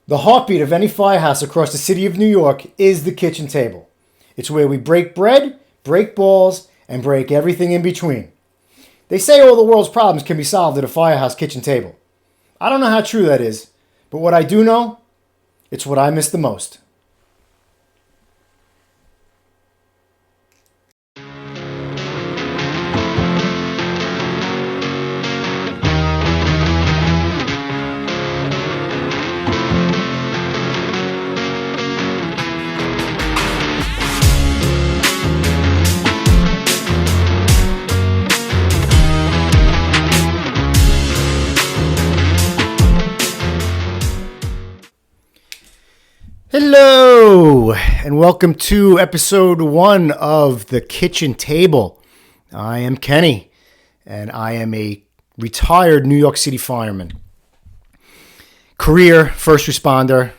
The heartbeat of any firehouse across the city of New York is the kitchen table. It's where we break bread, break balls, and break everything in between. They say all the world's problems can be solved at a firehouse kitchen table. I don't know how true that is, but what I do know, it's what I miss the most. Hello, and welcome to episode 1 of The Kitchen Table. I am Kenny, and I am a retired New York City fireman. Career, first responder,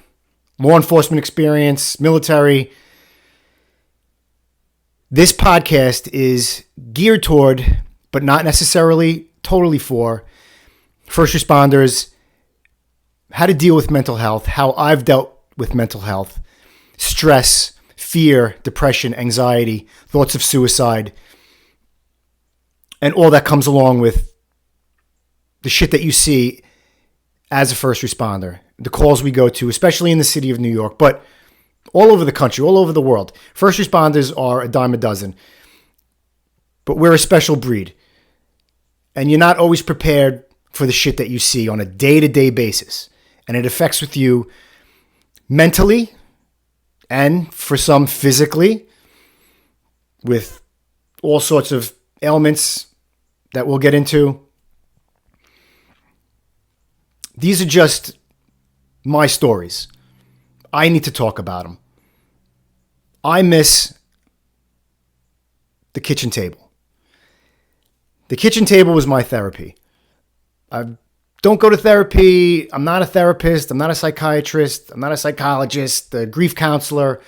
law enforcement experience, military. This podcast is geared toward, but not necessarily totally for, first responders, how to deal with mental health, how I've dealt with mental health, stress, fear, depression, anxiety, thoughts of suicide, and all that comes along with the shit that you see as a first responder, the calls we go to, especially in the city of New York, but all over the country, all over the world. First responders are a dime a dozen, but we're a special breed. And you're not always prepared for the shit that you see on a day-to-day basis. And it affects with you mentally, and for some physically, with all sorts of ailments that we'll get into. These are just my stories. I need to talk about them. I miss the kitchen table. The kitchen table was my therapy. I don't go to therapy. I'm not a therapist. I'm not a psychiatrist. I'm not a psychologist, a grief counselor.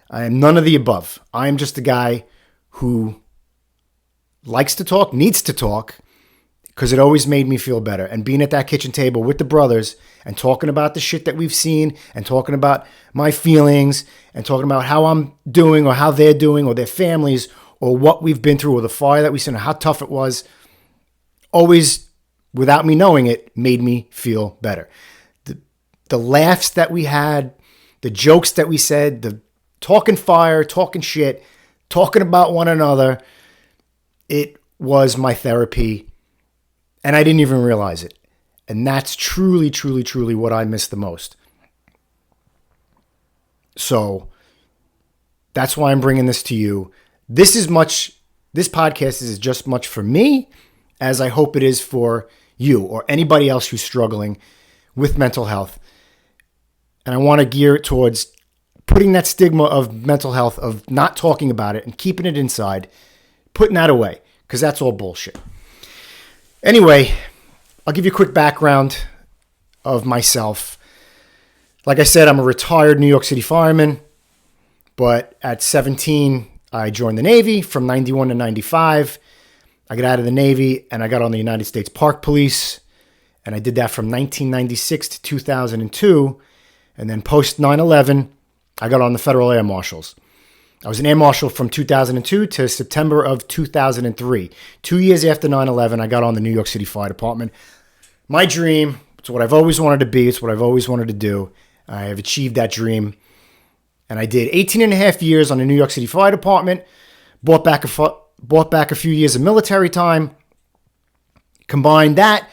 I am none of the above. I am just a guy who likes to talk, needs to talk, because it always made me feel better. And being at that kitchen table with the brothers and talking about the shit that we've seen and talking about my feelings and talking about how I'm doing or how they're doing or their families or what we've been through or the fire that we've seen or how tough it was, always, without me knowing it, made me feel better. The laughs that we had, the jokes that we said, the talking fire, talking shit, talking about one another, it was my therapy, and I didn't even realize it. And that's truly, truly, truly what I miss the most. So that's why I'm bringing this to you. This podcast is just much for me as I hope it is for you or anybody else who's struggling with mental health. And I want to gear it towards putting that stigma of mental health, of not talking about it and keeping it inside, putting that away, because that's all bullshit. Anyway, I'll give you a quick background of myself. Like I said, I'm a retired New York City fireman, but at 17, I joined the Navy from 91 to 95. I got out of the Navy and I got on the United States Park Police, and I did that from 1996 to 2002. And then post 9/11, I got on the Federal Air Marshals. I was an Air Marshal from 2002 to September of 2003. 2 years after 9/11, I got on the New York City Fire Department. My dream, it's what I've always wanted to be, it's what I've always wanted to do. I have achieved that dream. And I did 18 and a half years on the New York City Fire Department, bought back a few years of military time, combined that,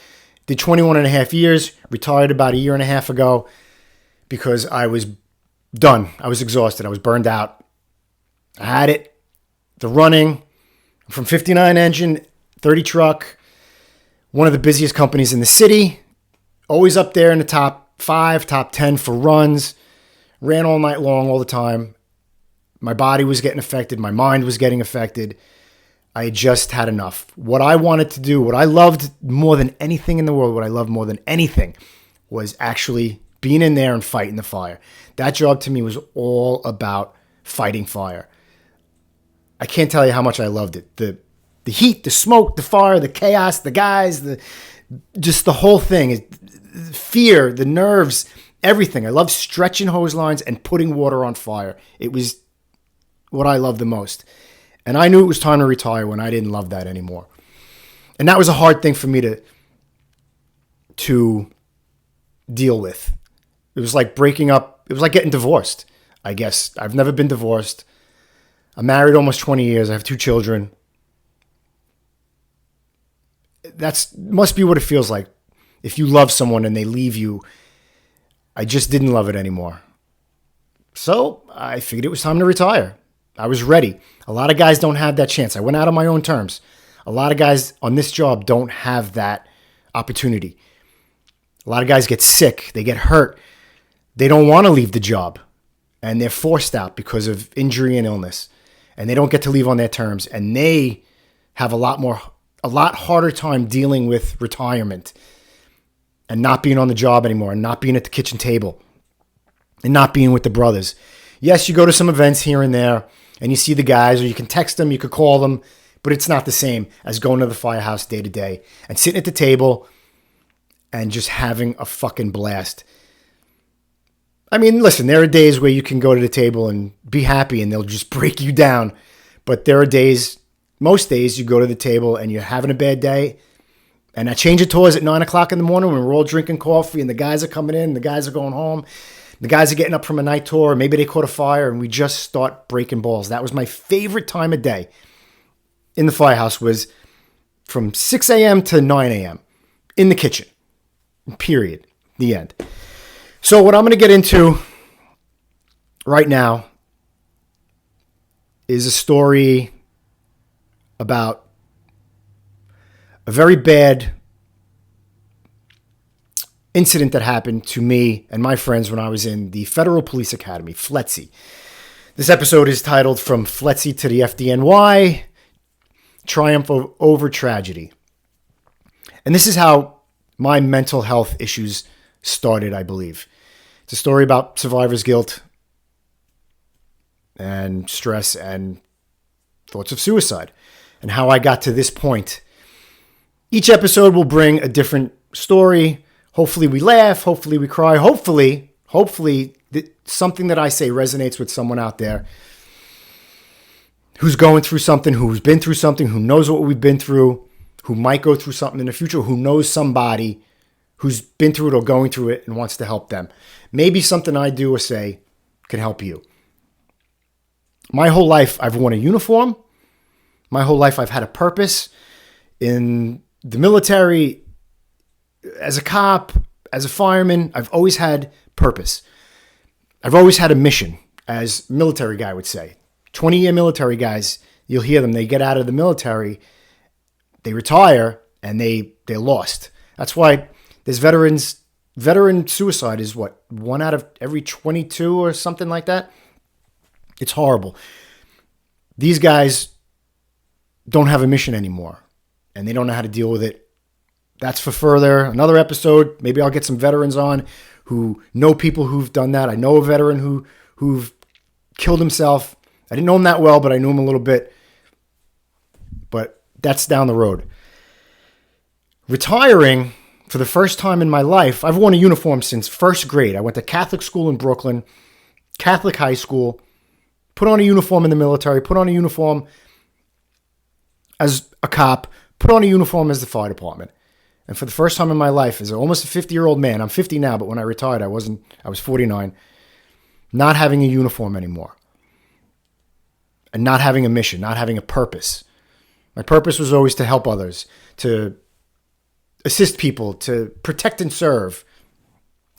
did 21 and a half years, retired about a year and a half ago because I was done. I was exhausted. I was burned out. I had it. The running from 59 engine, 30 truck, one of the busiest companies in the city, always up there in the top 5, top 10 for runs, ran all night long, all the time. My body was getting affected. My mind was getting affected. I just had enough. What I wanted to do, what I loved more than anything in the world, what I loved more than anything was actually being in there and fighting the fire. That job to me was all about fighting fire. I can't tell you how much I loved it. The heat, the smoke, the fire, the chaos, the guys, just the whole thing. fear, the nerves, everything. I loved stretching hose lines and putting water on fire. It was what I loved the most. And I knew it was time to retire when I didn't love that anymore. And that was a hard thing for me to deal with. It was like breaking up. It was like getting divorced, I guess. I've never been divorced. I'm married almost 20 years. I have 2 children. That's must be what it feels like if you love someone and they leave you. I just didn't love it anymore. So I figured it was time to retire. I was ready. A lot of guys don't have that chance. I went out on my own terms. A lot of guys on this job don't have that opportunity. A lot of guys get sick. They get hurt. They don't want to leave the job. And they're forced out because of injury and illness. And they don't get to leave on their terms. And they have a lot harder time dealing with retirement and not being on the job anymore and not being at the kitchen table and not being with the brothers. Yes, you go to some events here and there and you see the guys, or you can text them, you could call them, but it's not the same as going to the firehouse day to day and sitting at the table and just having a fucking blast. I mean, listen, there are days where you can go to the table and be happy and they'll just break you down. But there are days, most days, you go to the table and you're having a bad day. And I change of tours at 9 o'clock in the morning when we're all drinking coffee and the guys are coming in, the guys are going home. The guys are getting up from a night tour. Maybe they caught a fire and we just start breaking balls. That was my favorite time of day in the firehouse, was from 6 a.m. to 9 a.m. in the kitchen. Period. The end. So what I'm going to get into right now is a story about a very bad incident that happened to me and my friends when I was in the Federal Police Academy, FLETC. This episode is titled From FLETC to the FDNY, Triumph Over Tragedy. And this is how my mental health issues started, I believe. It's a story about survivor's guilt and stress and thoughts of suicide and how I got to this point. Each episode will bring a different story. Hopefully we laugh. Hopefully we cry. Hopefully something that I say resonates with someone out there who's going through something, who's been through something, who knows what we've been through, who might go through something in the future, who knows somebody who's been through it or going through it and wants to help them. Maybe something I do or say can help you. My whole life, I've worn a uniform. My whole life, I've had a purpose. In the military, as a cop, as a fireman, I've always had purpose. I've always had a mission, as a military guy would say. 20-year military guys, you'll hear them. They get out of the military, they retire, and they're lost. That's why there's veteran suicide is what, 1 out of every 22 or something like that? It's horrible. These guys don't have a mission anymore, and they don't know how to deal with it. That's for another episode. Maybe I'll get some veterans on who know people who've done that. I know a veteran who've killed himself. I didn't know him that well, but I knew him a little bit. But that's down the road. Retiring for the first time in my life, I've worn a uniform since first grade. I went to Catholic school in Brooklyn, Catholic high school, put on a uniform in the military, put on a uniform as a cop, put on a uniform as the fire department. And for the first time in my life, as almost a 50-year-old man, I'm 50 now, but when I retired, I was 49, not having a uniform anymore. And not having a mission, not having a purpose. My purpose was always to help others, to assist people, to protect and serve.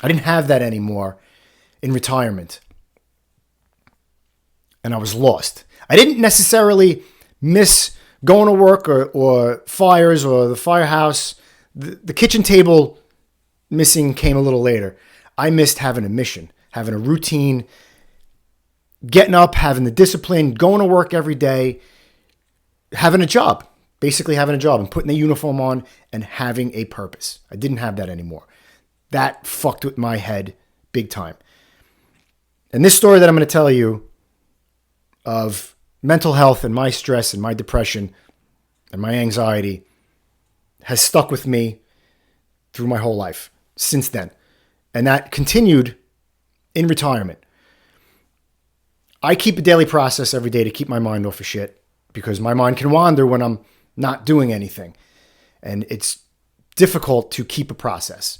I didn't have that anymore in retirement. And I was lost. I didn't necessarily miss going to work or fires or the firehouse. The kitchen table missing came a little later. I missed having a mission, having a routine, getting up, having the discipline, going to work every day, having a job, basically having a job and putting the uniform on and having a purpose. I didn't have that anymore. That fucked with my head big time. And this story that I'm going to tell you of mental health and my stress and my depression and my anxiety has stuck with me through my whole life. since then. And that continued in retirement. I keep a daily process every day to keep my mind off of shit because my mind can wander when I'm not doing anything. And it's difficult to keep a process.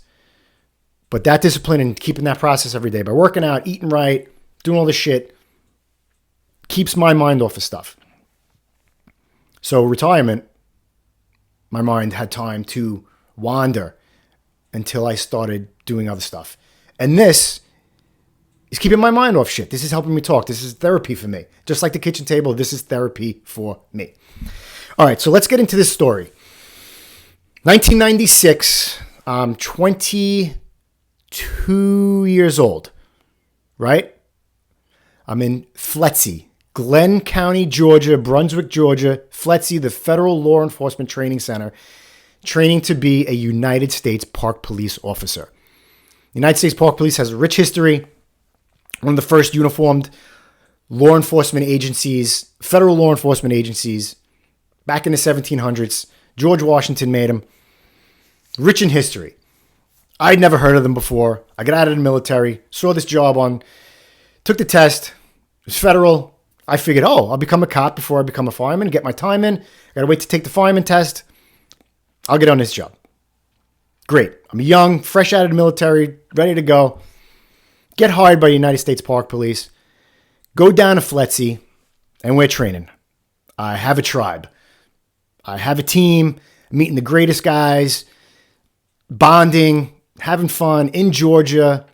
But that discipline and keeping that process every day by working out, eating right, doing all this shit keeps my mind off of stuff. So retirement, my mind had time to wander until I started doing other stuff. And this is keeping my mind off shit. This is helping me talk. This is therapy for me. Just like the kitchen table, this is therapy for me. All right, so let's get into this story. 1996, I'm 22 years old, right? I'm in FLETC, Glenn County, Georgia, Brunswick, Georgia. FLETC, the Federal Law Enforcement Training Center, training to be a United States Park Police officer. The United States Park Police has a rich history. One of the first uniformed law enforcement agencies, federal law enforcement agencies, back in the 1700s. George Washington made them. Rich in history. I'd never heard of them before. I got out of the military, saw this job took the test. It was federal. I figured, I'll become a cop before I become a fireman, get my time in. I got to wait to take the fireman test. I'll get on this job. Great. I'm young, fresh out of the military, ready to go. Get hired by the United States Park Police. Go down to FLETC, and we're training. I have a tribe. I have a team, meeting the greatest guys, bonding, having fun in Georgia,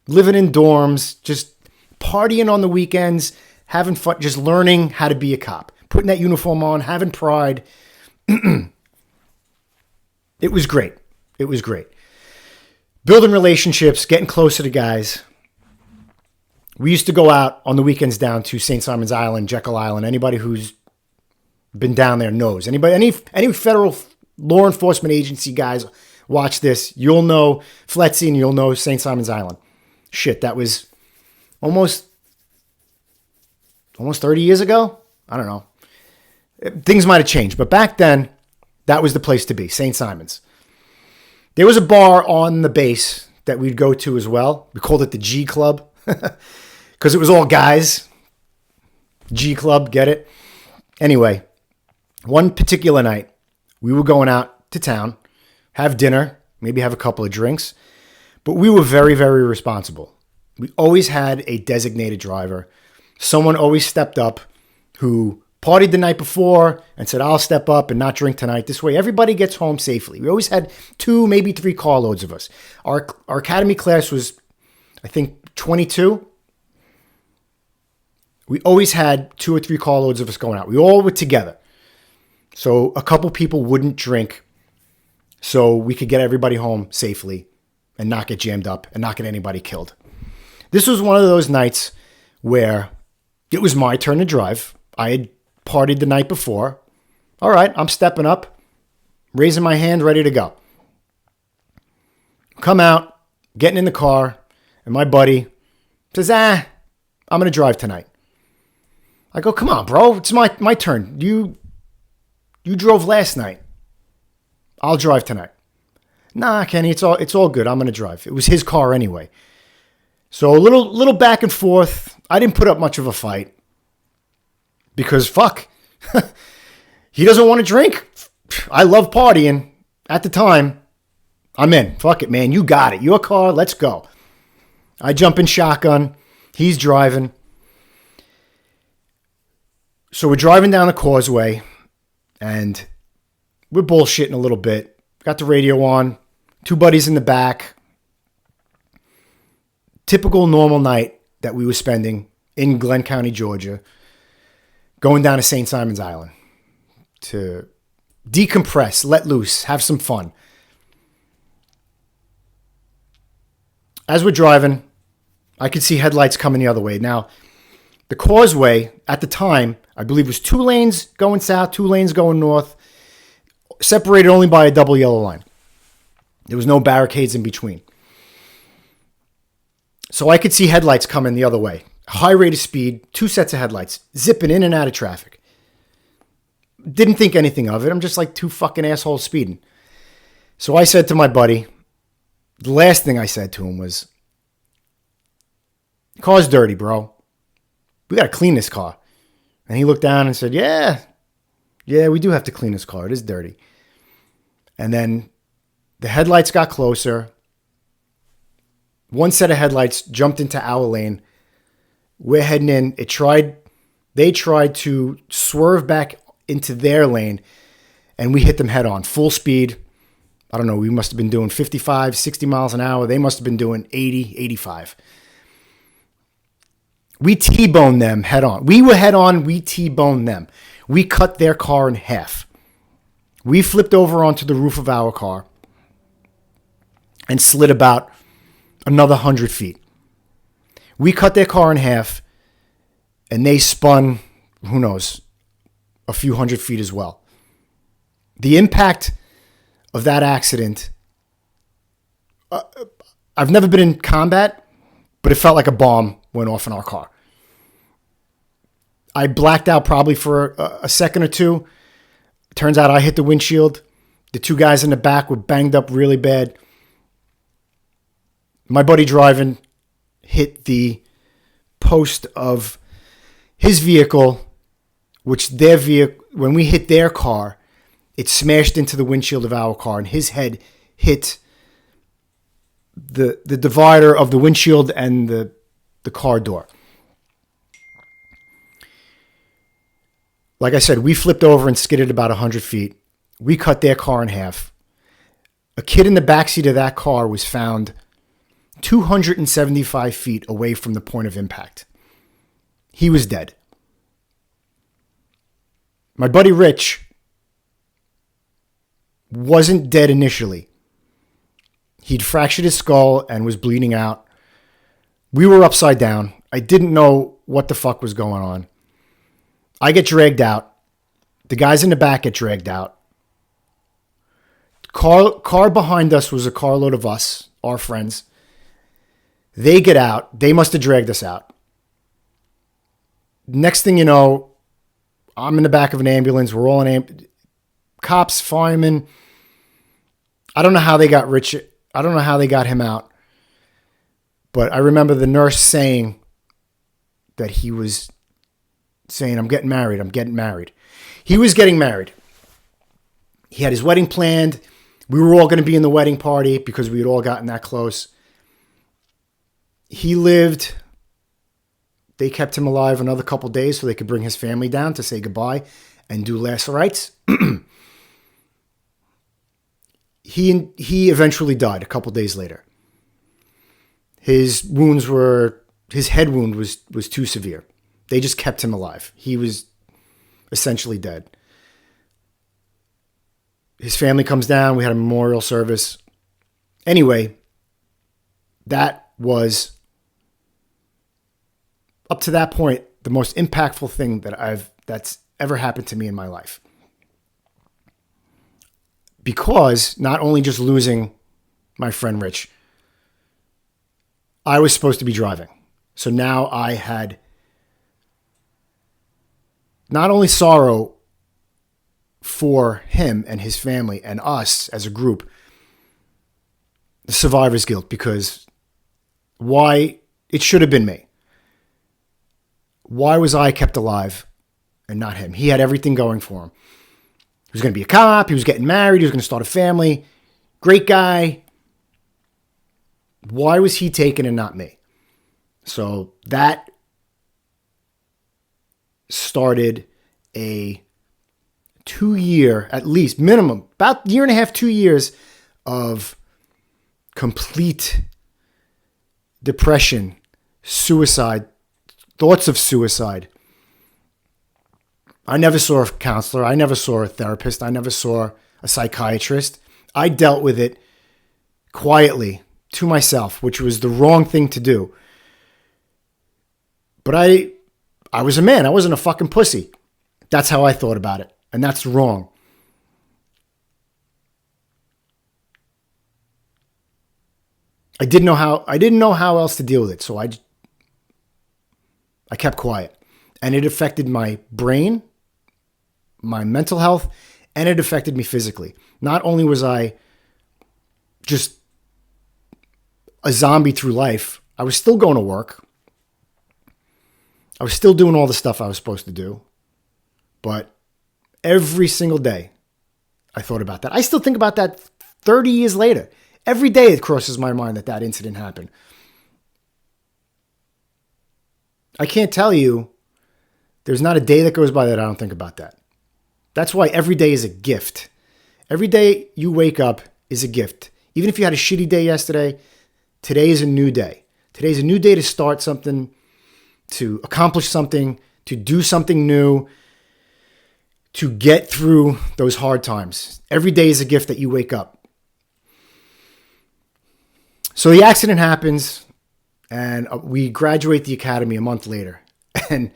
living in dorms, just partying on the weekends, having fun, just learning how to be a cop, putting that uniform on, having pride. It was great. It was great. Building relationships, getting closer to guys. We used to go out on the weekends down to St. Simon's Island, Jekyll Island. Anybody who's been down there knows. Any federal law enforcement agency guys watch this, you'll know FLETC and you'll know St. Simon's Island. Shit, that was almost 30 years ago? I don't know. Things might have changed, but back then, that was the place to be, St. Simon's. There was a bar on the base that we'd go to as well. We called it the G Club because it was all guys. G Club, get it? Anyway, one particular night, we were going out to town, have dinner, maybe have a couple of drinks, but we were very, very responsible. We always had a designated driver. Someone always stepped up who partied the night before and said, I'll step up and not drink tonight. This way, everybody gets home safely. We always had 2, maybe 3 carloads of us. Our academy class was, I think, 22. We always had 2 or 3 carloads of us going out. We all were together. So a couple people wouldn't drink so we could get everybody home safely and not get jammed up and not get anybody killed. This was one of those nights where it was my turn to drive. I had partied the night before. All right, I'm stepping up, raising my hand, ready to go. Come out, getting in the car, and my buddy says, I'm going to drive tonight. I go, come on, bro, it's my turn. You drove last night. I'll drive tonight. Nah, Kenny, it's all good. I'm going to drive. It was his car anyway. So a little back and forth. I didn't put up much of a fight because fuck, he doesn't want to drink. I love partying at the time. I'm in. Fuck it, man. You got it. Your car. Let's go. I jump in shotgun. He's driving. So we're driving down the causeway and we're bullshitting a little bit. Got the radio on. 2 buddies in the back. Typical normal night that we were spending in Glenn County, Georgia, going down to St. Simon's Island to decompress, let loose, have some fun. As we're driving, I could see headlights coming the other way. Now, the causeway at the time, I believe, was 2 lanes going south, 2 lanes going north, separated only by a double yellow line. There was no barricades in between. So I could see headlights coming the other way. High rate of speed, 2 sets of headlights, zipping in and out of traffic. Didn't think anything of it. I'm just like 2 fucking assholes speeding. So I said to my buddy, The last thing I said to him was, "Car's dirty, bro. We got to clean this car." And he looked down and said, yeah, we do have to clean this car. It is dirty. And then the headlights got closer. One set of headlights jumped into our lane. We're heading in. They tried to swerve back into their lane, and we hit them head on, full speed. I don't know, we must have been doing 55, 60 miles an hour. They must have been doing 80, 85. We T-boned them head on. We were head on, we T-boned them. We cut their car in half. We flipped over onto the roof of our car and slid about another 100 feet. We cut their car in half, and they spun, who knows, a few hundred feet as well. The impact of that accident, I've never been in combat, but it felt like a bomb went off in our car. I blacked out probably for a second or two. Turns out I hit the windshield. The two guys in the back were banged up really bad. My buddy driving hit the post of his vehicle, which when we hit their car, it smashed into the windshield of our car, and his head hit the divider of the windshield and the car door. Like I said, we flipped over and skidded about 100 feet. We cut their car in half. A kid in the backseat of that car was found 275 feet away from the point of impact. He was dead. My buddy Rich wasn't dead initially. He'd fractured his skull and was bleeding out. We were upside down. I didn't know what the fuck was going on. I get dragged out. The guys in the back get dragged out. Car behind us was a carload of us, our friends. They get out. They must have dragged us out. Next thing you know, I'm in the back of an ambulance. We're all in cops, firemen. I don't know how they got Rich. I don't know how they got him out. But I remember the nurse saying that he was saying, I'm getting married. I'm getting married. He was getting married. He had his wedding planned. We were all going to be in the wedding party because we had all gotten that close. He lived. They kept him alive another couple days so they could bring his family down to say goodbye and do last rites. He eventually died a couple days later. His head wound was too severe. They just kept him alive. He was essentially dead. His family comes down. We had a memorial service. Anyway, that was, up to that point, the most impactful thing that's ever happened to me in my life. Because not only just losing my friend Rich, I was supposed to be driving. So now I had not only sorrow for him and his family and us as a group, the survivor's guilt, because why it should have been me. Why was I kept alive and not him? He had everything going for him. He was going to be a cop. He was getting married. He was going to start a family. Great guy. Why was he taken and not me? So that started a 2-year, at least minimum, about 1.5 to 2 years of complete depression, suicide, thoughts of suicide. I never saw a counselor. I never saw a therapist. I never saw a psychiatrist. I dealt with it quietly to myself, which was the wrong thing to do. But I was a man. I wasn't a fucking pussy. That's how I thought about it. And that's wrong. I didn't know how else to deal with it. So I kept quiet. And it affected my brain, my mental health, and it affected me physically. Not only was I just a zombie through life. I was still going to work. I was still doing all the stuff I was supposed to do. But every single day, I thought about that. I still think about that 30 years later. Every day it crosses my mind that that incident happened. I can't tell you, there's not a day that goes by that I don't think about that. That's why every day is a gift. Every day you wake up is a gift. Even if you had a shitty day yesterday, today is a new day. Today is a new day to start something, to accomplish something, to do something new, to get through those hard times. Every day is a gift that you wake up. So the accident happens, and we graduate the academy a month later. And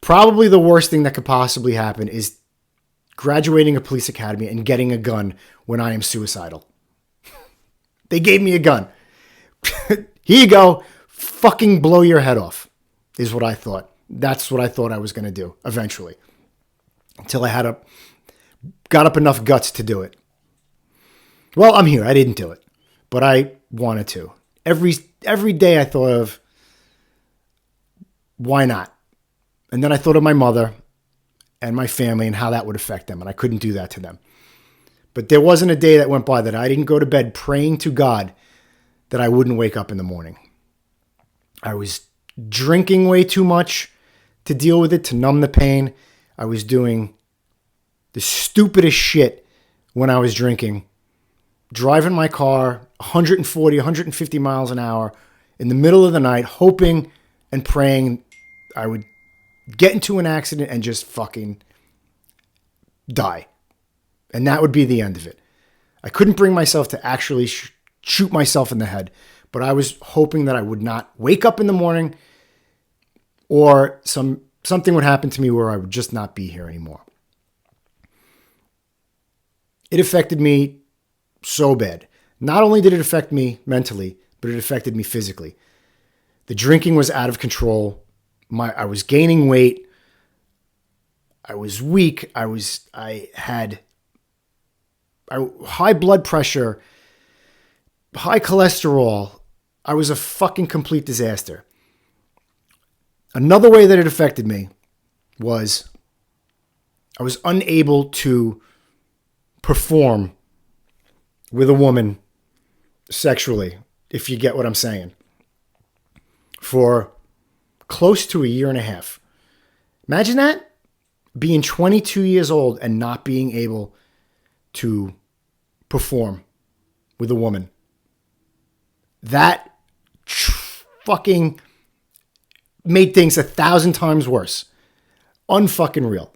probably the worst thing that could possibly happen is graduating a police academy and getting a gun when I am suicidal. They gave me a gun. Here you go. Fucking blow your head off, is what I thought. That's what I thought I was going to do eventually. Until I got up enough guts to do it. Well, I'm here. I didn't do it, but I wanted to. Every day I thought of, why not? And then I thought of my mother and my family and how that would affect them. And I couldn't do that to them. But there wasn't a day that went by that I didn't go to bed praying to God that I wouldn't wake up in the morning. I was drinking way too much to deal with it, to numb the pain. I was doing the stupidest shit when I was drinking. Driving my car 140, 150 miles an hour in the middle of the night, hoping and praying I would get into an accident and just fucking die. And that would be the end of it. I couldn't bring myself to actually shoot myself in the head, but I was hoping that I would not wake up in the morning or something would happen to me where I would just not be here anymore. It affected me so bad. Not only did it affect me mentally, but it affected me physically. The drinking was out of control. I was gaining weight. I was weak. I had high blood pressure, high cholesterol. I was a fucking complete disaster. Another way that it affected me was I was unable to perform with a woman sexually, if you get what I'm saying, for close to a year and a half. Imagine that, being 22 years old and not being able to perform with a woman. That fucking made things 1,000 times worse. Unfucking real.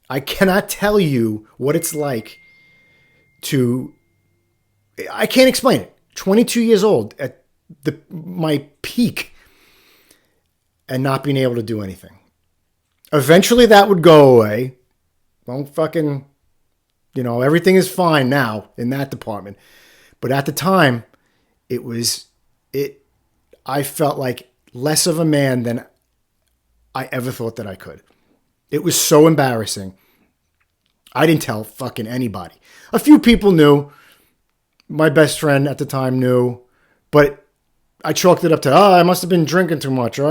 I cannot tell you what it's like I can't explain it. 22 years old at my peak and not being able to do anything. Eventually that would go away. Don't fucking, everything is fine now in that department. But at the time, I felt like less of a man than I ever thought that I could. It was so embarrassing. I didn't tell fucking anybody. A few people knew. My best friend at the time knew. But I chalked it up to, I must have been drinking too much. Or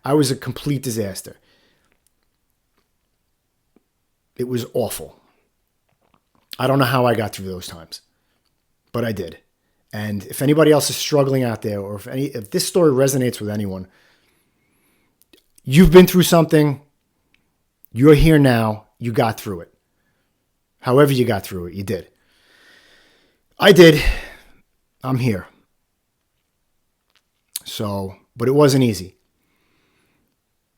I was a complete disaster. It was awful. I don't know how I got through those times. But I did. And if anybody else is struggling out there, or if this story resonates with anyone, you've been through something, you're here now, you got through it. However you got through it, you did. I did. I'm here. But it wasn't easy.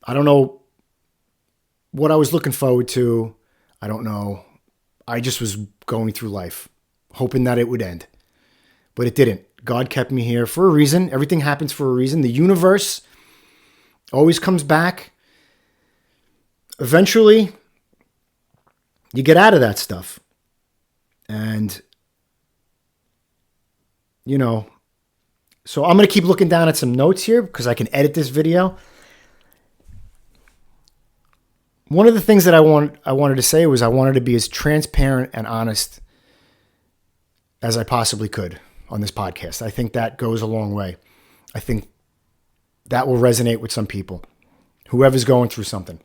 I don't know what I was looking forward to. I don't know. I just was going through life, hoping that it would end. But it didn't. God kept me here for a reason. Everything happens for a reason. The universe always comes back. Eventually, you get out of that stuff. And, so I'm going to keep looking down at some notes here because I can edit this video. One of the things that I wanted to say was I wanted to be as transparent and honest as I possibly could on this podcast. I think that goes a long way. I think that will resonate with some people, whoever's going through something.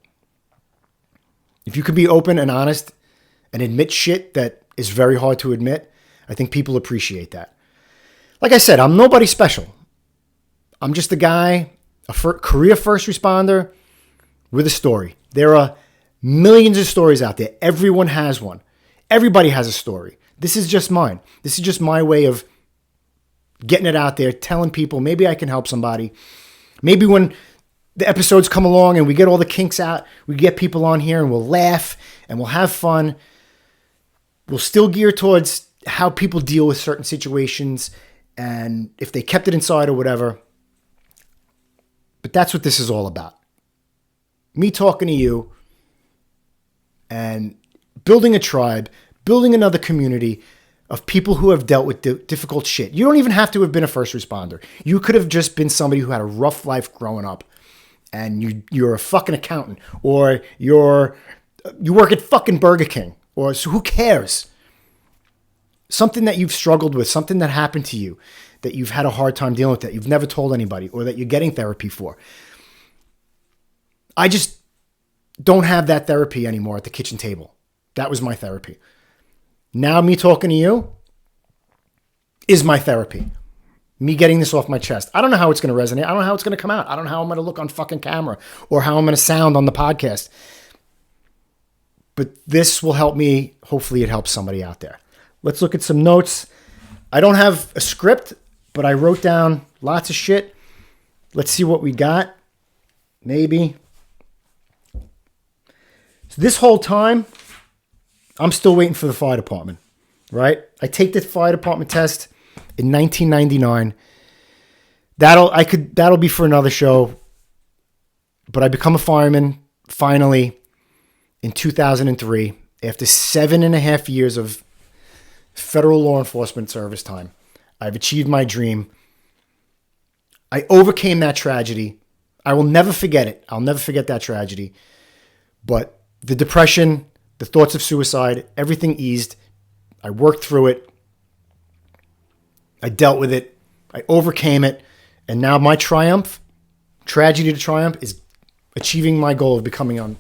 If you can be open and honest and admit shit that is very hard to admit, I think people appreciate that. Like I said, I'm nobody special. I'm just a guy, a career first responder with a story. There are millions of stories out there. Everyone has one. Everybody has a story. This is just mine. This is just my way of getting it out there, telling people maybe I can help somebody. Maybe when the episodes come along and we get all the kinks out, we get people on here and we'll laugh and we'll have fun. We'll still gear towards how people deal with certain situations and if they kept it inside or whatever. But that's what this is all about. Me talking to you and building a tribe, building another community of people who have dealt with difficult shit. You don't even have to have been a first responder. You could have just been somebody who had a rough life growing up and you're a fucking accountant or you work at fucking Burger King or so who cares? Something that you've struggled with, something that happened to you that you've had a hard time dealing with that you've never told anybody or that you're getting therapy for. I just don't have that therapy anymore at the kitchen table. That was my therapy. Now me talking to you is my therapy. Me getting this off my chest. I don't know how it's going to resonate. I don't know how it's going to come out. I don't know how I'm going to look on fucking camera or how I'm going to sound on the podcast. But this will help me. Hopefully it helps somebody out there. Let's look at some notes. I don't have a script, but I wrote down lots of shit. Let's see what we got. Maybe. So this whole time, I'm still waiting for the fire department, right? I take the fire department test in 1999. That'll be for another show. But I become a fireman finally in 2003 after 7.5 years of federal law enforcement service time. I've achieved my dream. I overcame that tragedy. I will never forget it. I'll never forget that tragedy. But the depression, the thoughts of suicide, everything eased. I worked through it. I dealt with it. I overcame it. And now my triumph, tragedy to triumph, is achieving my goal of becoming a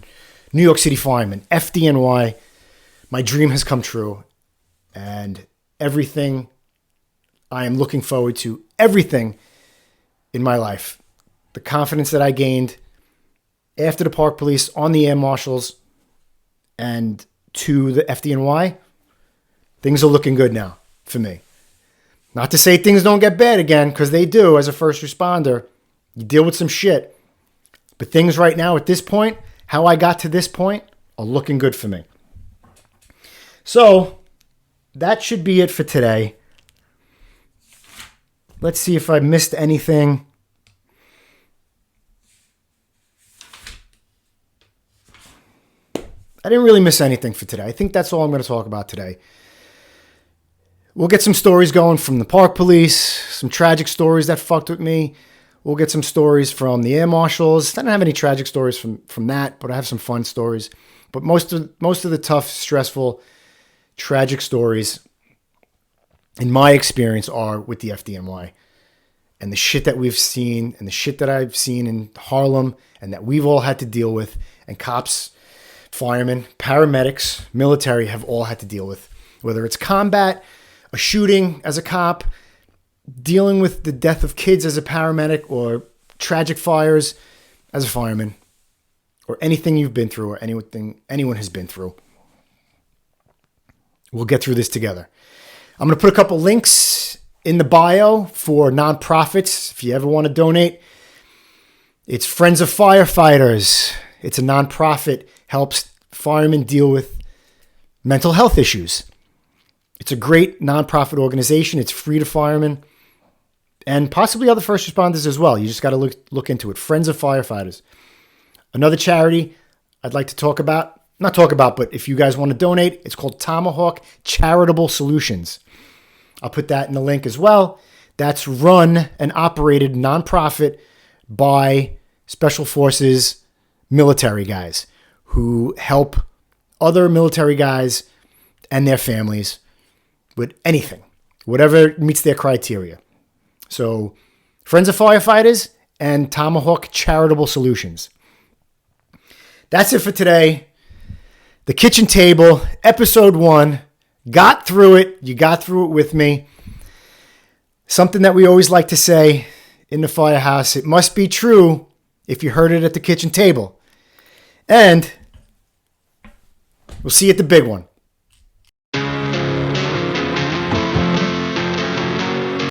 New York City fireman, FDNY. My dream has come true. And everything I am looking forward to, everything in my life, the confidence that I gained after the park police, on the air marshals, and to the FDNY, things are looking good now for me. Not to say things don't get bad again, because they do as a first responder. You deal with some shit. But things right now at this point, how I got to this point, are looking good for me. So that should be it for today. Let's see if I missed anything. I didn't really miss anything for today. I think that's all I'm going to talk about today. We'll get some stories going from the park police, some tragic stories that fucked with me. We'll get some stories from the air marshals. I don't have any tragic stories from that, but I have some fun stories. But most of the tough, stressful, tragic stories, in my experience, are with the FDNY. And the shit that we've seen, and the shit that I've seen in Harlem, and that we've all had to deal with, and cops, firemen, paramedics, military have all had to deal with. Whether it's combat, a shooting as a cop, dealing with the death of kids as a paramedic, or tragic fires as a fireman, or anything you've been through, or anything anyone has been through. We'll get through this together. I'm going to put a couple links in the bio for nonprofits. If you ever want to donate, it's Friends of Firefighters. It's a nonprofit, helps firemen deal with mental health issues. It's a great nonprofit organization. It's free to firemen and possibly other first responders as well. You just got to look into it. Friends of Firefighters. Another charity I'd like to not talk about, but if you guys want to donate, it's called Tomahawk Charitable Solutions. I'll put that in the link as well. That's run and operated nonprofit by Special Forces military guys who help other military guys and their families with anything, whatever meets their criteria. So Friends of Firefighters and Tomahawk Charitable Solutions. That's it for today. The Kitchen Table, episode 1. Got through it. You got through it with me. Something that we always like to say in the firehouse, it must be true if you heard it at the kitchen table. And we'll see you at the big one.